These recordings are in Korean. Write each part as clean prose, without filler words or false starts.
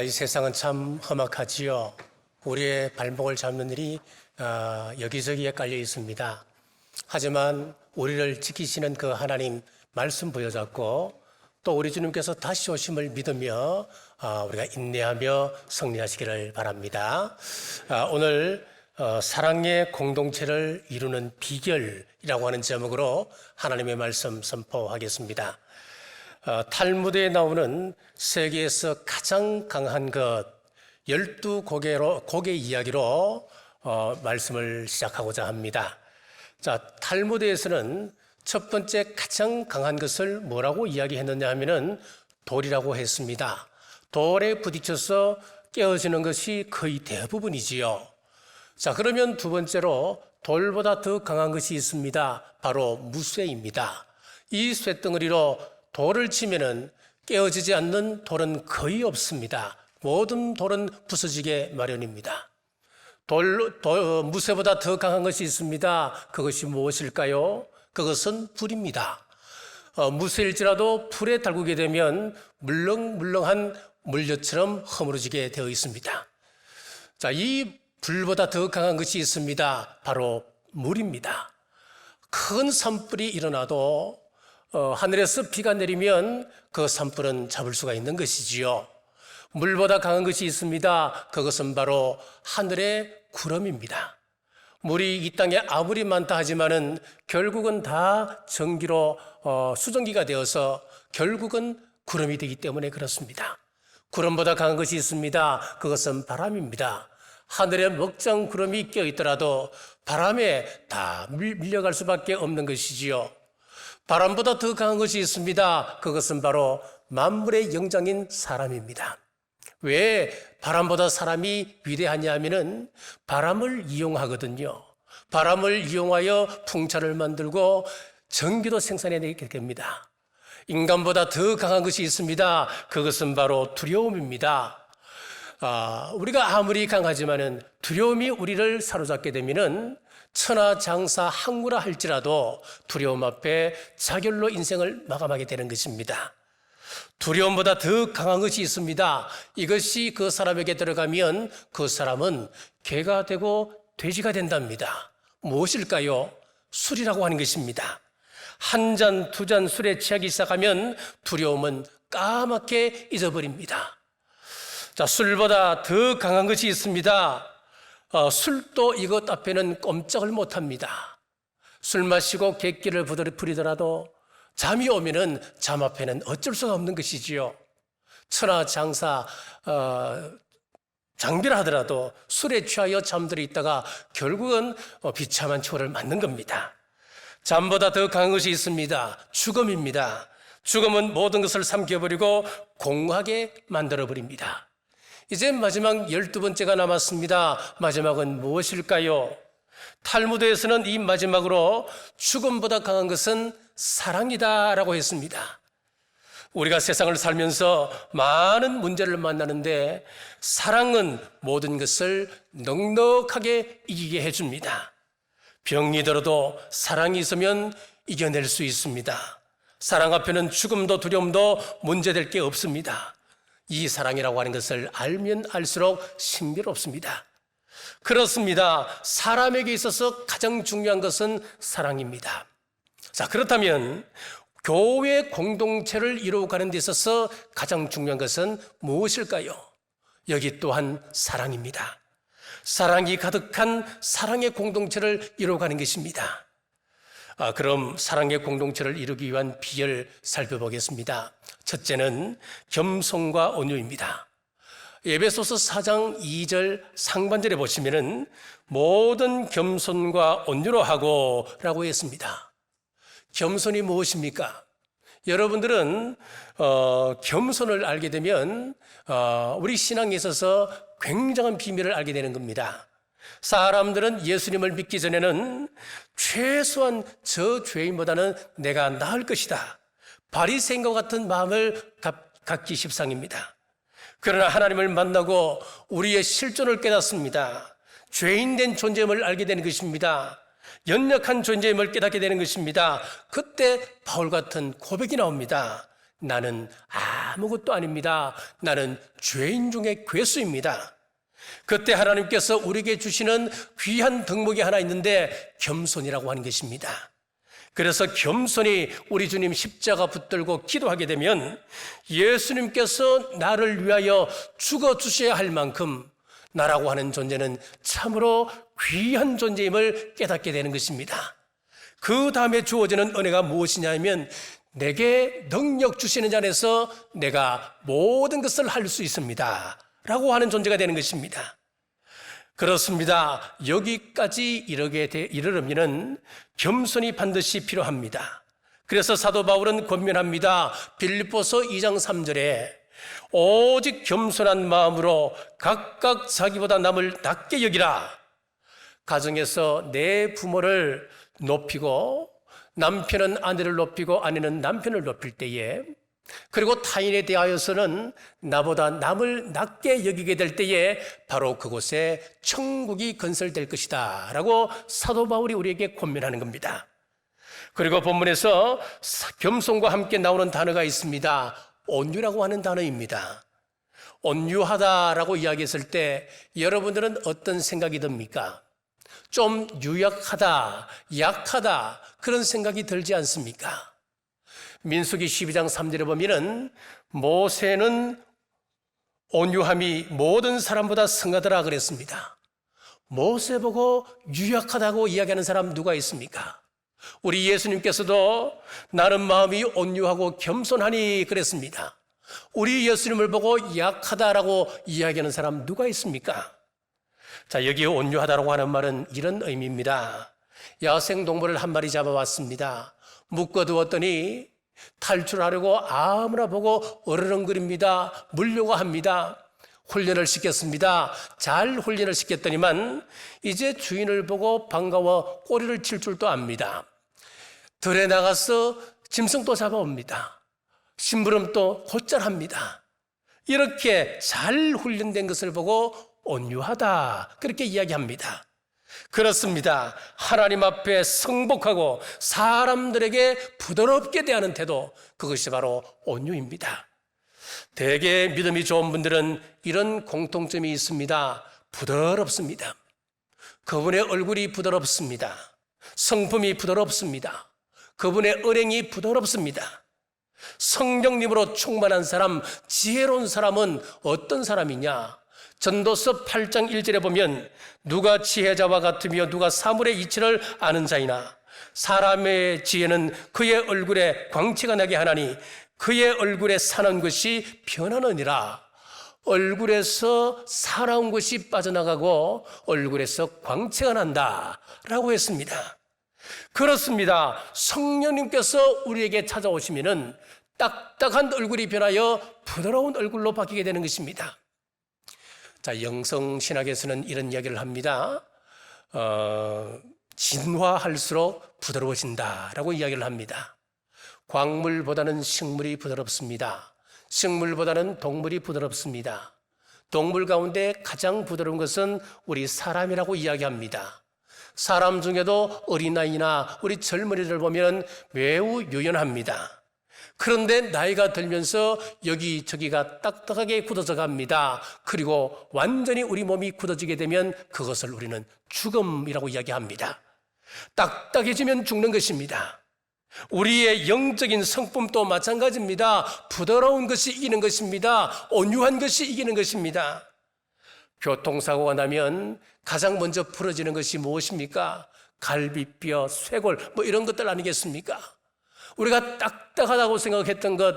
이 세상은 참 험악하지요. 우리의 발목을 잡는 일이 여기저기에 깔려 있습니다. 하지만 우리를 지키시는 그 하나님 말씀 부여잡고 또 우리 주님께서 다시 오심을 믿으며 우리가 인내하며 승리하시기를 바랍니다. 오늘 사랑의 공동체를 이루는 비결이라고 하는 제목으로 하나님의 말씀 선포하겠습니다. 탈무드에 나오는 세계에서 가장 강한 것 12곡의 이야기로 말씀을 시작하고자 합니다. 자, 탈무드에서는 첫 번째 가장 강한 것을 뭐라고 이야기했느냐 하면은 돌이라고 했습니다. 돌에 부딪혀서 깨어지는 것이 거의 대부분이지요. 자, 그러면 두 번째로 돌보다 더 강한 것이 있습니다. 바로 무쇠입니다. 이 쇳덩어리로 돌을 치면은 깨어지지 않는 돌은 거의 없습니다. 모든 돌은 부서지게 마련입니다. 무쇠보다 더 강한 것이 있습니다. 그것이 무엇일까요? 그것은 불입니다. 무쇠일지라도 불에 달구게 되면 물렁물렁한 물엿처럼 허물어지게 되어 있습니다. 자, 이 불보다 더 강한 것이 있습니다. 바로 물입니다. 큰 산불이 일어나도 하늘에서 비가 내리면 그 산불은 잡을 수가 있는 것이지요. 물보다 강한 것이 있습니다. 그것은 바로 하늘의 구름입니다. 물이 이 땅에 아무리 많다 하지만은 결국은 다 전기로 수증기가 되어서 결국은 구름이 되기 때문에 그렇습니다. 구름보다 강한 것이 있습니다. 그것은 바람입니다. 하늘에 먹장 구름이 껴있더라도 바람에 다 밀려갈 수밖에 없는 것이지요. 바람보다 더 강한 것이 있습니다. 그것은 바로 만물의 영장인 사람입니다. 왜 바람보다 사람이 위대하냐 하면은 바람을 이용하거든요. 바람을 이용하여 풍차를 만들고 전기도 생산해내게 됩니다. 인간보다 더 강한 것이 있습니다. 그것은 바로 두려움입니다. 우리가 아무리 강하지만은 두려움이 우리를 사로잡게 되면은 천하장사 항구라 할지라도 두려움 앞에 자결로 인생을 마감하게 되는 것입니다. 두려움보다 더 강한 것이 있습니다. 이것이 그 사람에게 들어가면 그 사람은 개가 되고 돼지가 된답니다. 무엇일까요? 술이라고 하는 것입니다. 한 잔, 두 잔 술에 취하기 시작하면 두려움은 까맣게 잊어버립니다. 자, 술보다 더 강한 것이 있습니다. 술도 이것 앞에는 꼼짝을 못합니다. 술 마시고 객기를 부리더라도 잠이 오면은 잠 앞에는 어쩔 수가 없는 것이지요. 천하장사 장비라 하더라도 술에 취하여 잠들어 있다가 결국은 비참한 처를 맞는 겁니다. 잠보다 더 강한 것이 있습니다. 죽음입니다. 죽음은 모든 것을 삼켜버리고 공하게 만들어버립니다. 이제 마지막 12번째가 남았습니다. 마지막은 무엇일까요? 탈무드에서는 이 마지막으로 죽음보다 강한 것은 사랑이다라고 했습니다. 우리가 세상을 살면서 많은 문제를 만나는데 사랑은 모든 것을 넉넉하게 이기게 해줍니다. 병이 들어도 사랑이 있으면 이겨낼 수 있습니다. 사랑 앞에는 죽음도 두려움도 문제될 게 없습니다. 이 사랑이라고 하는 것을 알면 알수록 신비롭습니다. 그렇습니다. 사람에게 있어서 가장 중요한 것은 사랑입니다. 자, 그렇다면 교회 공동체를 이루어가는 데 있어서 가장 중요한 것은 무엇일까요? 여기 또한 사랑입니다. 사랑이 가득한 사랑의 공동체를 이루어가는 것입니다. 그럼 사랑의 공동체를 이루기 위한 비결을 살펴보겠습니다. 첫째는 겸손과 온유입니다. 에베소서 4장 2절 상반절에 보시면은 모든 겸손과 온유로 하고 라고 했습니다. 겸손이 무엇입니까? 여러분들은 겸손을 알게 되면 우리 신앙에 있어서 굉장한 비밀을 알게 되는 겁니다. 사람들은 예수님을 믿기 전에는 최소한 저 죄인보다는 내가 나을 것이다, 바리새인과 같은 마음을 갖기 십상입니다. 그러나 하나님을 만나고 우리의 실존을 깨닫습니다. 죄인된 존재임을 알게 되는 것입니다. 연약한 존재임을 깨닫게 되는 것입니다. 그때 바울 같은 고백이 나옵니다. 나는 아무것도 아닙니다. 나는 죄인 중에 괴수입니다. 그때 하나님께서 우리에게 주시는 귀한 덕목이 하나 있는데 겸손이라고 하는 것입니다. 그래서 겸손히 우리 주님 십자가 붙들고 기도하게 되면 예수님께서 나를 위하여 죽어주셔야 할 만큼 나라고 하는 존재는 참으로 귀한 존재임을 깨닫게 되는 것입니다. 그 다음에 주어지는 은혜가 무엇이냐면 내게 능력 주시는 자 안에서 내가 모든 것을 할 수 있습니다 라고 하는 존재가 되는 것입니다. 그렇습니다. 여기까지 이르려면 겸손이 반드시 필요합니다. 그래서 사도 바울은 권면합니다. 빌립보서 2장 3절에 오직 겸손한 마음으로 각각 자기보다 남을 낮게 여기라. 가정에서 내 부모를 높이고 남편은 아내를 높이고 아내는 남편을 높일 때에, 그리고 타인에 대하여서는 나보다 남을 낮게 여기게 될 때에 바로 그곳에 천국이 건설될 것이다 라고 사도 바울이 우리에게 권면하는 겁니다. 그리고 본문에서 겸손과 함께 나오는 단어가 있습니다. 온유라고 하는 단어입니다. 온유하다라고 이야기했을 때 여러분들은 어떤 생각이 듭니까? 좀 유약하다, 약하다 그런 생각이 들지 않습니까? 민수기 12장 3절에 보면은 모세는 온유함이 모든 사람보다 승하더라 그랬습니다. 모세 보고 유약하다고 이야기하는 사람 누가 있습니까? 우리 예수님께서도 나는 마음이 온유하고 겸손하니 그랬습니다. 우리 예수님을 보고 약하다라고 이야기하는 사람 누가 있습니까? 자, 여기 온유하다라고 하는 말은 이런 의미입니다. 야생동물을 한 마리 잡아왔습니다. 묶어두었더니 탈출하려고 아무나 보고 어르렁거립니다. 물려고 합니다. 훈련을 시켰습니다. 잘 훈련을 시켰더니만 이제 주인을 보고 반가워 꼬리를 칠 줄도 압니다. 들에 나가서 짐승도 잡아옵니다. 심부름도 곧잘 합니다. 이렇게 잘 훈련된 것을 보고 온유하다 그렇게 이야기합니다. 그렇습니다. 하나님 앞에 승복하고 사람들에게 부드럽게 대하는 태도, 그것이 바로 온유입니다. 대개 믿음이 좋은 분들은 이런 공통점이 있습니다. 부드럽습니다. 그분의 얼굴이 부드럽습니다. 성품이 부드럽습니다. 그분의 언행이 부드럽습니다. 성령님으로 충만한 사람, 지혜로운 사람은 어떤 사람이냐? 전도서 8장 1절에 보면 누가 지혜자와 같으며 누가 사물의 이치를 아는 자이나 사람의 지혜는 그의 얼굴에 광채가 나게 하나니 그의 얼굴에 사나운 것이 변하느니라. 얼굴에서 사나운 것이 빠져나가고 얼굴에서 광채가 난다 라고 했습니다. 그렇습니다. 성령님께서 우리에게 찾아오시면은 딱딱한 얼굴이 변하여 부드러운 얼굴로 바뀌게 되는 것입니다. 자, 영성신학에서는 이런 이야기를 합니다. 진화할수록 부드러워진다라고 이야기를 합니다. 광물보다는 식물이 부드럽습니다. 식물보다는 동물이 부드럽습니다. 동물 가운데 가장 부드러운 것은 우리 사람이라고 이야기합니다. 사람 중에도 어린아이나 우리 젊은이들 보면 매우 유연합니다. 그런데 나이가 들면서 여기저기가 딱딱하게 굳어져 갑니다. 그리고 완전히 우리 몸이 굳어지게 되면 그것을 우리는 죽음이라고 이야기합니다. 딱딱해지면 죽는 것입니다. 우리의 영적인 성품도 마찬가지입니다. 부드러운 것이 이기는 것입니다. 온유한 것이 이기는 것입니다. 교통사고가 나면 가장 먼저 부러지는 것이 무엇입니까? 갈비뼈, 쇄골 이런 것들 아니겠습니까? 우리가 딱딱하다고 생각했던 것,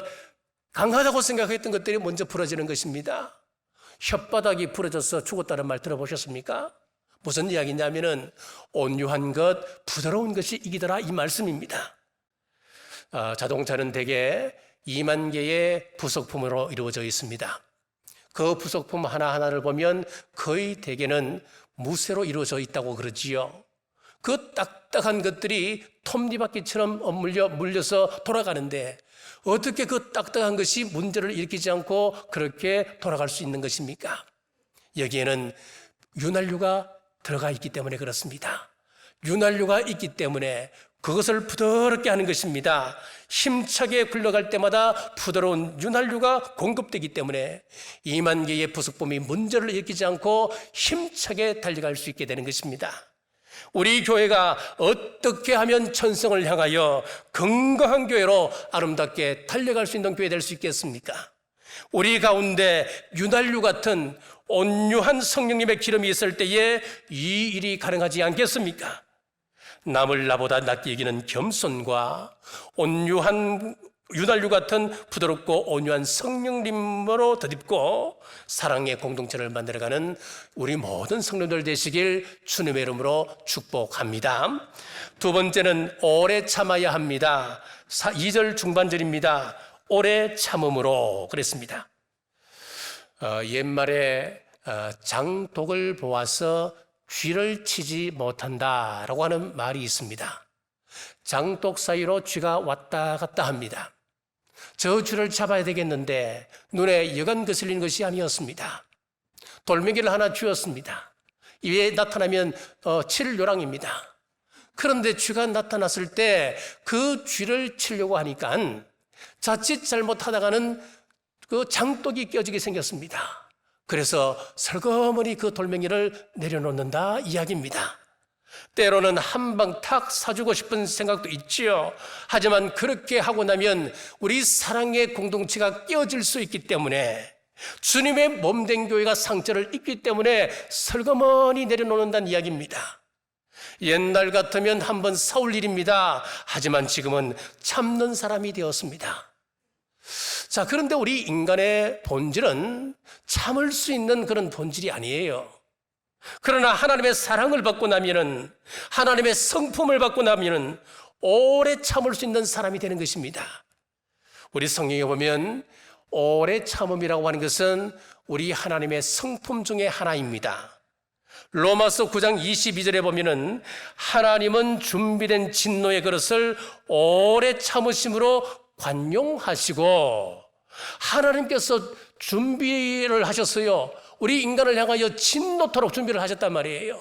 강하다고 생각했던 것들이 먼저 부러지는 것입니다. 혓바닥이 부러져서 죽었다는 말 들어보셨습니까? 무슨 이야기냐면은 온유한 것, 부드러운 것이 이기더라 이 말씀입니다. 자동차는 대개 2만 개의 부속품으로 이루어져 있습니다. 그 부속품 하나하나를 보면 거의 대개는 무쇠로 이루어져 있다고 그러지요. 그 딱딱한 것들이 톱니바퀴처럼 물려서 돌아가는데 어떻게 그 딱딱한 것이 문제를 일으키지 않고 그렇게 돌아갈 수 있는 것입니까? 여기에는 윤활유가 들어가 있기 때문에 그렇습니다. 윤활유가 있기 때문에 그것을 부드럽게 하는 것입니다. 힘차게 굴러갈 때마다 부드러운 윤활유가 공급되기 때문에 2만 개의 부속품이 문제를 일으키지 않고 힘차게 달려갈 수 있게 되는 것입니다. 우리 교회가 어떻게 하면 천성을 향하여 건강한 교회로 아름답게 달려갈 수 있는 교회 될 수 있겠습니까? 우리 가운데 윤활유 같은 온유한 성령님의 기름이 있을 때에 이 일이 가능하지 않겠습니까? 남을 나보다 낮게 여기는 겸손과 온유한 윤활유 같은 부드럽고 온유한 성령님으로 덧입고 사랑의 공동체를 만들어가는 우리 모든 성도들 되시길 주님의 이름으로 축복합니다. 두 번째는 오래 참아야 합니다. 2절 중반절입니다. 오래 참음으로 그랬습니다. 옛말에 장독을 보아서 쥐를 치지 못한다라고 하는 말이 있습니다. 장독 사이로 쥐가 왔다 갔다 합니다. 저 쥐를 잡아야 되겠는데 눈에 여간 거슬리는 것이 아니었습니다. 돌멩이를 하나 쥐었습니다. 이에 나타나면 칠 요랑입니다. 그런데 쥐가 나타났을 때 그 쥐를 치려고 하니까 자칫 잘못하다가는 그 장독이 껴지게 생겼습니다. 그래서 설거머니 그 돌멩이를 내려놓는다 이야기입니다. 때로는 한 방 탁 사주고 싶은 생각도 있지요. 하지만 그렇게 하고 나면 우리 사랑의 공동체가 깨어질 수 있기 때문에 주님의 몸된 교회가 상처를 입기 때문에 설거머니 내려놓는다는 이야기입니다. 옛날 같으면 한번 싸울 일입니다. 하지만 지금은 참는 사람이 되었습니다. 자, 그런데 우리 인간의 본질은 참을 수 있는 그런 본질이 아니에요. 그러나 하나님의 사랑을 받고 나면은, 하나님의 성품을 받고 나면은 오래 참을 수 있는 사람이 되는 것입니다. 우리 성경에 보면 오래 참음이라고 하는 것은 우리 하나님의 성품 중에 하나입니다. 로마서 9장 22절에 보면은 하나님은 준비된 진노의 그릇을 오래 참으심으로 관용하시고, 하나님께서 준비를 하셨어요. 우리 인간을 향하여 진노토록 준비를 하셨단 말이에요.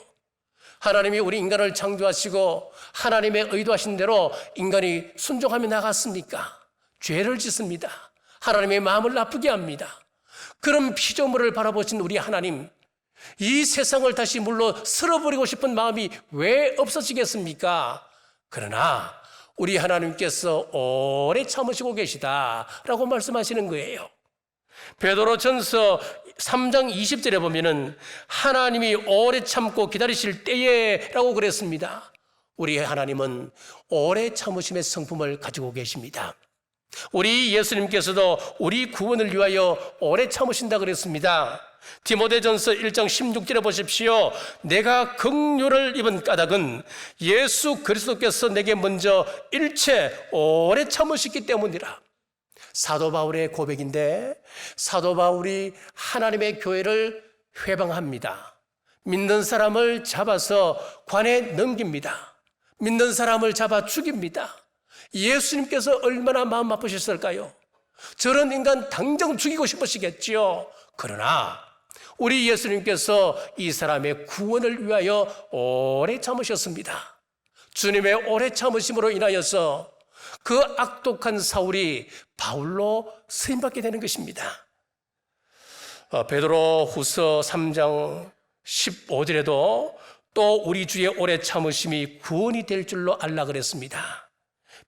하나님이 우리 인간을 창조하시고 하나님의 의도하신 대로 인간이 순종하며 나갔습니까? 죄를 짓습니다. 하나님의 마음을 나쁘게 합니다. 그런 피조물을 바라보신 우리 하나님, 이 세상을 다시 물로 쓸어버리고 싶은 마음이 왜 없어지겠습니까? 그러나 우리 하나님께서 오래 참으시고 계시다라고 말씀하시는 거예요. 베드로전서 3장 20절에 보면은 하나님이 오래 참고 기다리실 때에라고 그랬습니다. 우리 하나님은 오래 참으심의 성품을 가지고 계십니다. 우리 예수님께서도 우리 구원을 위하여 오래 참으신다 그랬습니다. 디모데전서 1장 16절에 보십시오. 내가 긍휼을 입은 까닭은 예수 그리스도께서 내게 먼저 일체 오래 참으셨기 때문이라. 사도 바울의 고백인데, 사도 바울이 하나님의 교회를 회방합니다. 믿는 사람을 잡아서 관에 넘깁니다. 믿는 사람을 잡아 죽입니다. 예수님께서 얼마나 마음 아프셨을까요? 저런 인간 당장 죽이고 싶으시겠지요. 그러나 우리 예수님께서 이 사람의 구원을 위하여 오래 참으셨습니다. 주님의 오래 참으심으로 인하여서 그 악독한 사울이 바울로 쓰임받게 되는 것입니다. 베드로 후서 3장 15절에도 또 우리 주의 오래 참으심이 구원이 될 줄로 알라 그랬습니다.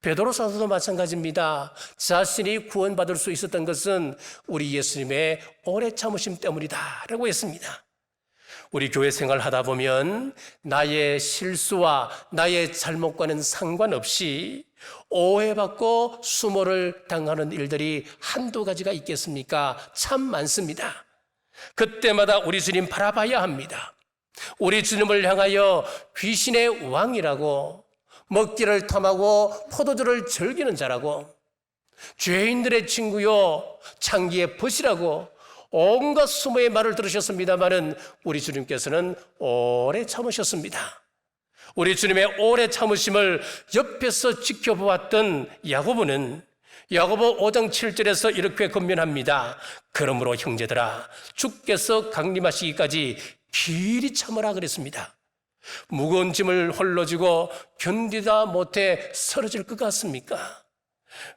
베드로 사도도 마찬가지입니다. 자신이 구원받을 수 있었던 것은 우리 예수님의 오래 참으심 때문이다 라고 했습니다. 우리 교회 생활 하다 보면 나의 실수와 나의 잘못과는 상관없이 오해받고 수모를 당하는 일들이 한두 가지가 있겠습니까? 참 많습니다. 그때마다 우리 주님 바라봐야 합니다. 우리 주님을 향하여 귀신의 왕이라고, 먹기를 탐하고 포도주를 즐기는 자라고, 죄인들의 친구요 창기의 벗이라고 온갖 수모의 말을 들으셨습니다마는 우리 주님께서는 오래 참으셨습니다. 우리 주님의 오래 참으심을 옆에서 지켜보았던 야고보는 야고보 5장 7절에서 이렇게 권면합니다. 그러므로 형제들아, 주께서 강림하시기까지 길이 참으라 그랬습니다. 무거운 짐을 홀로 지고 견디다 못해 쓰러질 것 같습니까?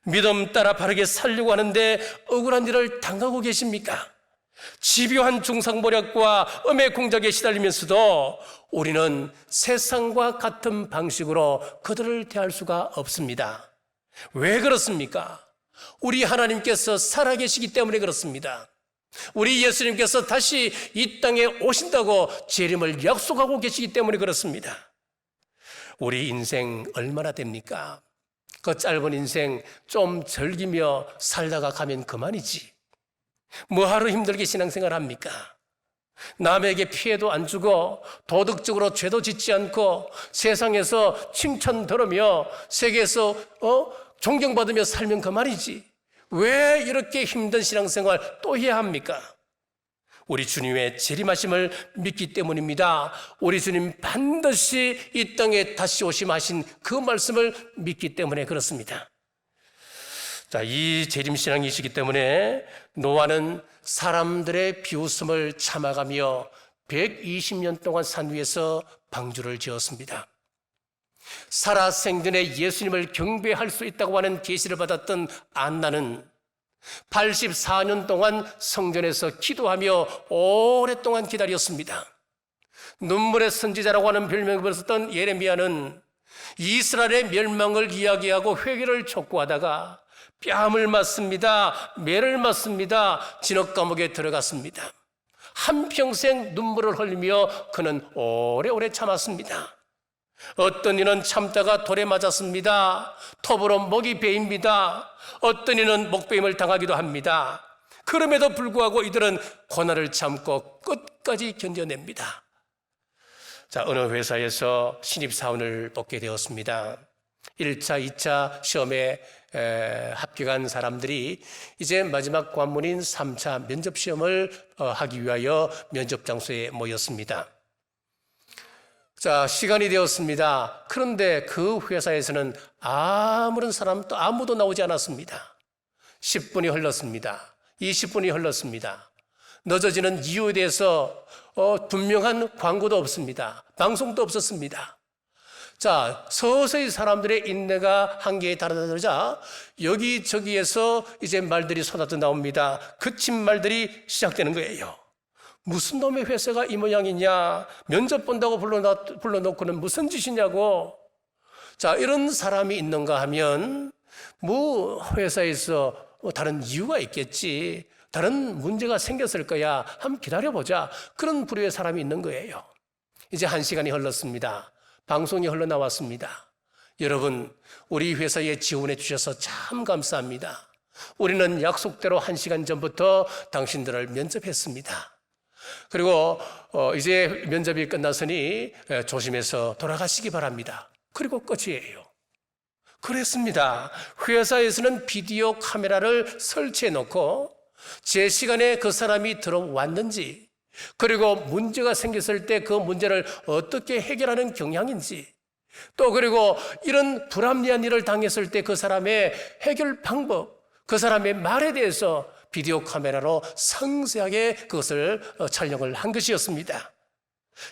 믿음 따라 바르게 살려고 하는데 억울한 일을 당하고 계십니까? 집요한 중상모략과 음의 공작에 시달리면서도 우리는 세상과 같은 방식으로 그들을 대할 수가 없습니다. 왜 그렇습니까? 우리 하나님께서 살아계시기 때문에 그렇습니다. 우리 예수님께서 다시 이 땅에 오신다고 재림을 약속하고 계시기 때문에 그렇습니다. 우리 인생 얼마나 됩니까? 그 짧은 인생 좀 즐기며 살다가 가면 그만이지. 뭐하러 힘들게 신앙생활 합니까? 남에게 피해도 안 주고 도덕적으로 죄도 짓지 않고 세상에서 칭찬 들으며 세계에서 존경받으며 살면 그만이지. 왜 이렇게 힘든 신앙생활 또 해야 합니까? 우리 주님의 재림하심을 믿기 때문입니다. 우리 주님 반드시 이 땅에 다시 오심하신 그 말씀을 믿기 때문에 그렇습니다. 자, 이 재림신앙이시기 때문에 노아는 사람들의 비웃음을 참아가며 120년 동안 산 위에서 방주를 지었습니다. 살아생전에 예수님을 경배할 수 있다고 하는 계시를 받았던 안나는 84년 동안 성전에서 기도하며 오랫동안 기다렸습니다. 눈물의 선지자라고 하는 별명을 받았던 예레미야는 이스라엘의 멸망을 이야기하고 회개를 촉구하다가 뺨을 맞습니다. 매를 맞습니다. 진흙 감옥에 들어갔습니다. 한평생 눈물을 흘리며 그는 오래오래 참았습니다. 어떤 이는 참다가 돌에 맞았습니다. 톱으로 목이 베입니다. 어떤 이는 목베임을 당하기도 합니다. 그럼에도 불구하고 이들은 고난을 참고 끝까지 견뎌냅니다. 자, 어느 회사에서 신입사원을 뽑게 되었습니다. 1차, 2차 시험에 합격한 사람들이 이제 마지막 관문인 3차 면접시험을 하기 위하여 면접 장소에 모였습니다. 자, 시간이 되었습니다. 그런데 그 회사에서는 아무런 사람도 아무도 나오지 않았습니다. 10분이 흘렀습니다. 20분이 흘렀습니다. 늦어지는 이유에 대해서 분명한 광고도 없습니다. 방송도 없었습니다. 자, 서서히 사람들의 인내가 한계에 달아들자 여기저기에서 이제 말들이 쏟아져 나옵니다. 그친 말들이 시작되는 거예요. 무슨 놈의 회사가 이 모양이냐? 면접 본다고 불러놓고는 무슨 짓이냐고. 자, 이런 사람이 있는가 하면 뭐 회사에서 다른 이유가 있겠지. 다른 문제가 생겼을 거야. 한번 기다려보자. 그런 부류의 사람이 있는 거예요. 이제 1시간이 흘렀습니다. 방송이 흘러나왔습니다. 여러분, 우리 회사에 지원해 주셔서 참 감사합니다. 우리는 약속대로 1시간 전부터 당신들을 면접했습니다. 그리고 이제 면접이 끝났으니 조심해서 돌아가시기 바랍니다. 그리고 끝이에요. 그랬습니다. 회사에서는 비디오 카메라를 설치해 놓고 제 시간에 그 사람이 들어왔는지, 그리고 문제가 생겼을 때 그 문제를 어떻게 해결하는 경향인지, 또 그리고 이런 불합리한 일을 당했을 때 그 사람의 해결 방법, 그 사람의 말에 대해서 비디오 카메라로 상세하게 그것을 촬영을 한 것이었습니다.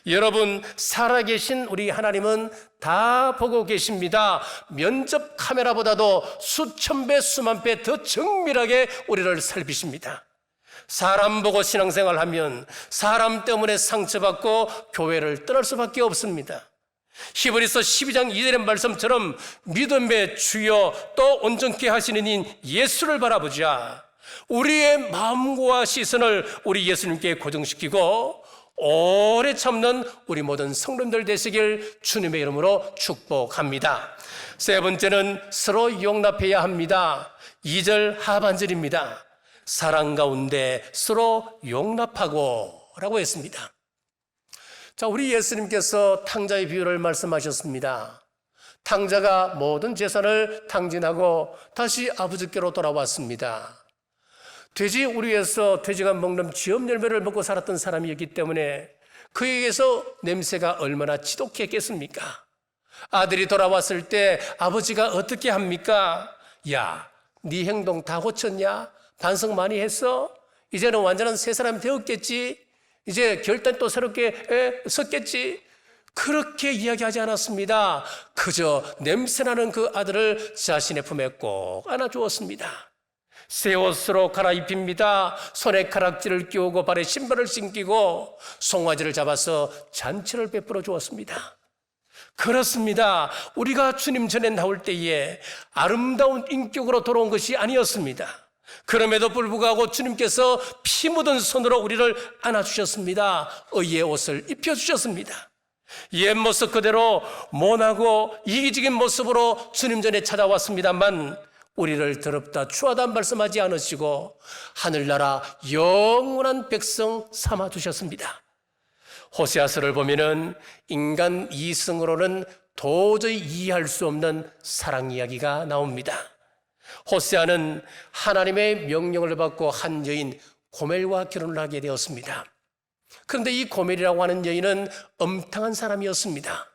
여러분, 살아계신 우리 하나님은 다 보고 계십니다. 면접 카메라보다도 수천 배, 수만 배 더 정밀하게 우리를 살피십니다. 사람 보고 신앙생활하면 사람 때문에 상처받고 교회를 떠날 수밖에 없습니다. 히브리서 12장 2절의 말씀처럼 믿음의 주여 또 온전케 하시는 인 예수를 바라보자. 우리의 마음과 시선을 우리 예수님께 고정시키고 오래 참는 우리 모든 성도님들 되시길 주님의 이름으로 축복합니다. 세 번째는 서로 용납해야 합니다. 2절 하반절입니다. 사랑 가운데 서로 용납하고 라고 했습니다. 자, 우리 예수님께서 탕자의 비유를 말씀하셨습니다. 탕자가 모든 재산을 탕진하고 다시 아버지께로 돌아왔습니다. 돼지 우리에서 돼지가 먹는 쥐업 열매를 먹고 살았던 사람이었기 때문에 그에게서 냄새가 얼마나 지독했겠습니까? 아들이 돌아왔을 때 아버지가 어떻게 합니까? 야, 네 행동 다 고쳤냐? 반성 많이 했어? 이제는 완전한 새 사람이 되었겠지? 이제 결단 또 새롭게 섰겠지? 그렇게 이야기하지 않았습니다. 그저 냄새나는 그 아들을 자신의 품에 꼭 안아주었습니다. 새 옷으로 갈아입힙니다. 손에 가락지를 끼우고 발에 신발을 신기고 송아지를 잡아서 잔치를 베풀어 주었습니다. 그렇습니다. 우리가 주님 전에 나올 때에 아름다운 인격으로 돌아온 것이 아니었습니다. 그럼에도 불구하고 주님께서 피 묻은 손으로 우리를 안아주셨습니다. 의의 옷을 입혀주셨습니다. 옛 모습 그대로 모나고 이기적인 모습으로 주님 전에 찾아왔습니다만 우리를 더럽다 추하다 말씀하지 않으시고 하늘나라 영원한 백성 삼아주셨습니다. 호세아서를 보면은 인간 이성으로는 도저히 이해할 수 없는 사랑 이야기가 나옵니다. 호세아는 하나님의 명령을 받고 한 여인 고멜과 결혼을 하게 되었습니다. 그런데 이 고멜이라고 하는 여인은 엄탕한 사람이었습니다.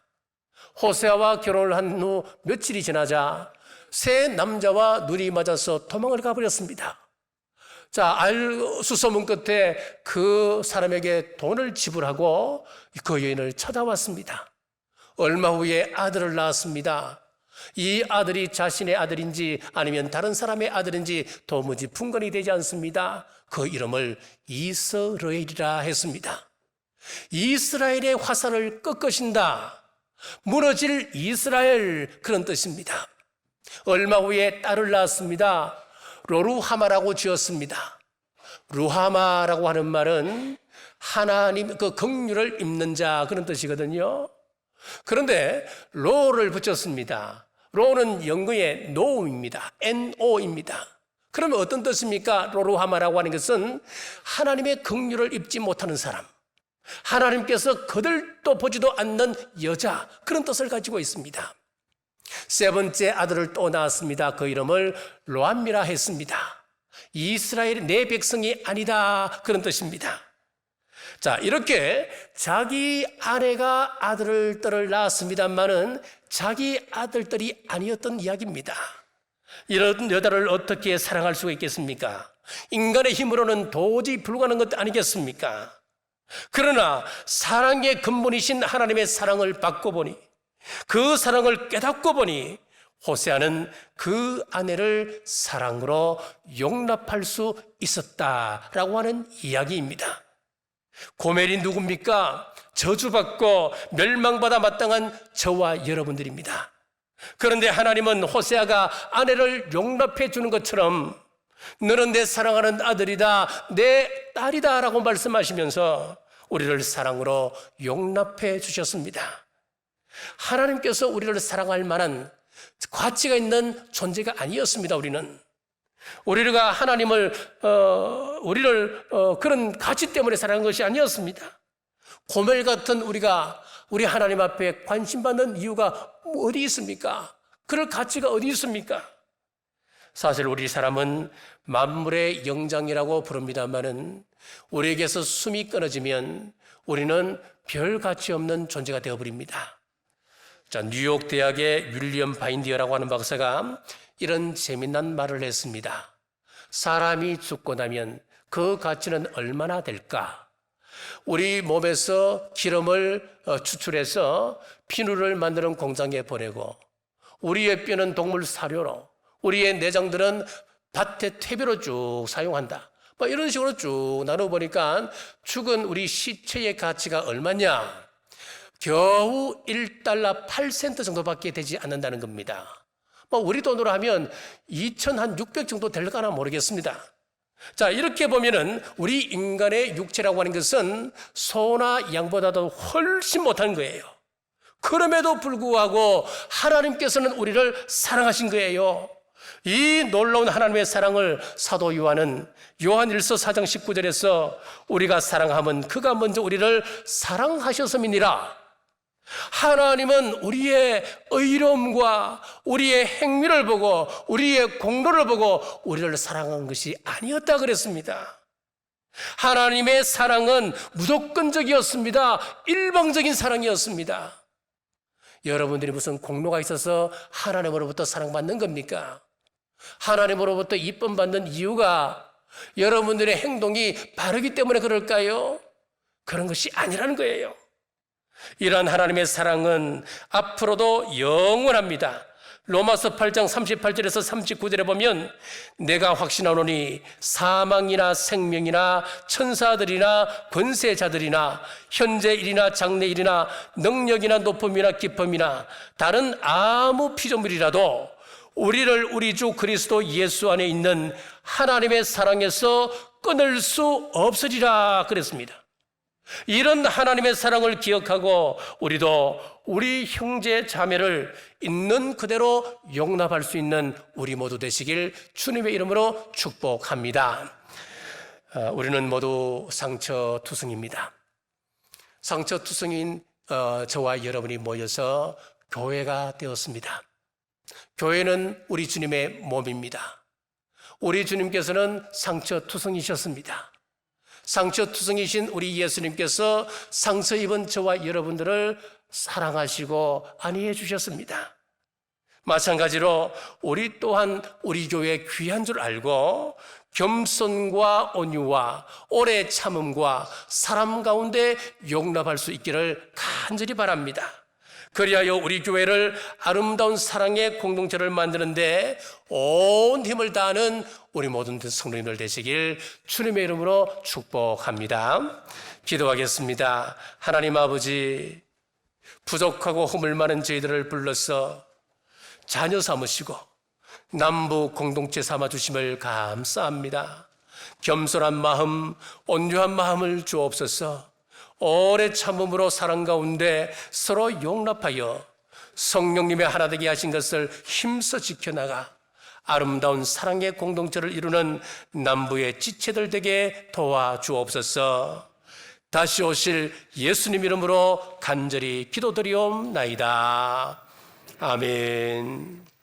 호세아와 결혼을 한 후 며칠이 지나자 새 남자와 눈이 맞아서 도망을 가버렸습니다. 자, 알수소문 끝에 그 사람에게 돈을 지불하고 그 여인을 찾아왔습니다. 얼마 후에 아들을 낳았습니다. 이 아들이 자신의 아들인지 아니면 다른 사람의 아들인지 도무지 분간이 되지 않습니다. 그 이름을 이스라엘이라 했습니다. 이스라엘의 화살을 꺾으신다. 무너질 이스라엘, 그런 뜻입니다. 얼마 후에 딸을 낳았습니다. 로루하마라고 지었습니다. 루하마라고 하는 말은 하나님 그 긍휼을 입는 자, 그런 뜻이거든요. 그런데 로를 붙였습니다. 로는 영어의 no입니다. N-O-입니다. 그러면 어떤 뜻입니까? 로루하마라고 하는 것은 하나님의 긍휼을 입지 못하는 사람, 하나님께서 거들떠 보지도 않는 여자, 그런 뜻을 가지고 있습니다. 세 번째 아들을 또 낳았습니다. 그 이름을 로암미라 했습니다. 이스라엘이 내 백성이 아니다, 그런 뜻입니다. 자, 이렇게 자기 아내가 아들들을 낳았습니다만은 자기 아들들이 아니었던 이야기입니다. 이런 여자를 어떻게 사랑할 수가 있겠습니까? 인간의 힘으로는 도저히 불가능한 것 아니겠습니까? 그러나 사랑의 근본이신 하나님의 사랑을 받고 보니, 그 사랑을 깨닫고 보니 호세아는 그 아내를 사랑으로 용납할 수 있었다라고 하는 이야기입니다. 고멜이 누굽니까? 저주받고 멸망받아 마땅한 저와 여러분들입니다. 그런데 하나님은 호세아가 아내를 용납해 주는 것처럼 너는 내 사랑하는 아들이다, 내 딸이다 라고 말씀하시면서 우리를 사랑으로 용납해 주셨습니다. 하나님께서 우리를 사랑할 만한 가치가 있는 존재가 아니었습니다. 우리가 하나님을 그런 가치 때문에 사랑한 것이 아니었습니다. 고멜 같은 우리 하나님 앞에 관심받는 이유가 어디 있습니까? 그럴 가치가 어디 있습니까? 사실 우리 사람은 만물의 영장이라고 부릅니다만은 우리에게서 숨이 끊어지면 우리는 별 가치 없는 존재가 되어버립니다. 자, 뉴욕 대학의 윌리엄 바인디어라고 하는 박사가 이런 재미난 말을 했습니다. 사람이 죽고 나면 그 가치는 얼마나 될까? 우리 몸에서 기름을 추출해서 피누를 만드는 공장에 보내고, 우리의 뼈는 동물 사료로, 우리의 내장들은 밭의 퇴비로 쭉 사용한다. 이런 식으로 쭉 나눠보니까 죽은 우리 시체의 가치가 얼마냐? 겨우 1달러 8센트 정도밖에 되지 않는다는 겁니다. 우리 돈으로 하면 2,600 정도 될까나 모르겠습니다. 자, 이렇게 보면은 우리 인간의 육체라고 하는 것은 소나 양보다도 훨씬 못한 거예요. 그럼에도 불구하고 하나님께서는 우리를 사랑하신 거예요. 이 놀라운 하나님의 사랑을 사도 요한은 요한일서 4장 19절에서 우리가 사랑하면 그가 먼저 우리를 사랑하셨음이니라. 하나님은 우리의 의로움과 우리의 행위를 보고 우리의 공로를 보고 우리를 사랑한 것이 아니었다 그랬습니다. 하나님의 사랑은 무조건적이었습니다. 일방적인 사랑이었습니다. 여러분들이 무슨 공로가 있어서 하나님으로부터 사랑받는 겁니까? 하나님으로부터 이쁨 받는 이유가 여러분들의 행동이 바르기 때문에 그럴까요? 그런 것이 아니라는 거예요. 이러한 하나님의 사랑은 앞으로도 영원합니다. 로마서 8장 38절에서 39절에 보면 내가 확신하노니 사망이나 생명이나 천사들이나 권세자들이나 현재 일이나 장래 일이나 능력이나 높음이나 깊음이나 다른 아무 피조물이라도 우리를 우리 주 그리스도 예수 안에 있는 하나님의 사랑에서 끊을 수 없으리라 그랬습니다. 이런 하나님의 사랑을 기억하고 우리도 우리 형제 자매를 있는 그대로 용납할 수 있는 우리 모두 되시길 주님의 이름으로 축복합니다. 우리는 모두 상처투성입니다. 상처투성인 저와 여러분이 모여서 교회가 되었습니다. 교회는 우리 주님의 몸입니다. 우리 주님께서는 상처투성이셨습니다. 상처투성이신 우리 예수님께서 상처 입은 저와 여러분들을 사랑하시고 안위해 주셨습니다. 마찬가지로 우리 또한 우리 교회의 귀한 줄 알고 겸손과 온유와 오래 참음과 사람 가운데 용납할 수 있기를 간절히 바랍니다. 그리하여 우리 교회를 아름다운 사랑의 공동체를 만드는데 온 힘을 다하는 우리 모든 성도님들 되시길 주님의 이름으로 축복합니다. 기도하겠습니다. 하나님 아버지, 부족하고 허물 많은 저희들을 불러서 자녀 삼으시고 남부 공동체 삼아주심을 감사합니다. 겸손한 마음, 온유한 마음을 주옵소서. 오래 참음으로 사랑 가운데 서로 용납하여 성령님의 하나 되게 하신 것을 힘써 지켜나가 아름다운 사랑의 공동체를 이루는 남부의 지체들 되게 도와주옵소서. 다시 오실 예수님 이름으로 간절히 기도드리옵나이다. 아멘.